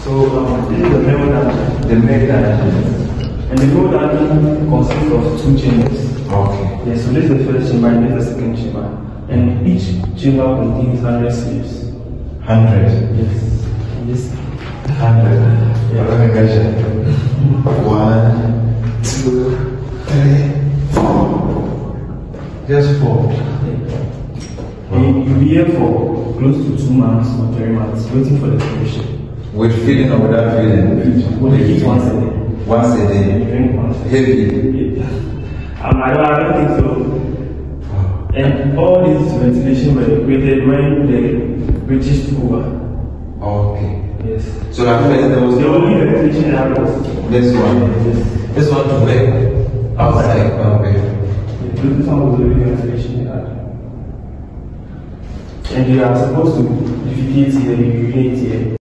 So this is the main dungeon. The main dungeon. And the main dungeon consists of 2 chambers. Okay. Yes, so this is the first chamber and this is the second chamber. And each chamber contains 100 slaves. 100. Yes. And this 100. Yeah. Let me measure. 1, 2, 3, 4. Just 4. And you'll be here for close to 2 months or 3 months waiting for the solution. With feeding or without feeding? Well, they eat once a day. Once a day. And drink once a day. Heavy. I don't think so. And all these ventilation were created when the British took over. Okay. Yes. So at first there was the only ventilation that was this one. Yes. This one to where? Outside. Okay. This one was the only ventilation they had. And they are supposed to defecate here, urinate here.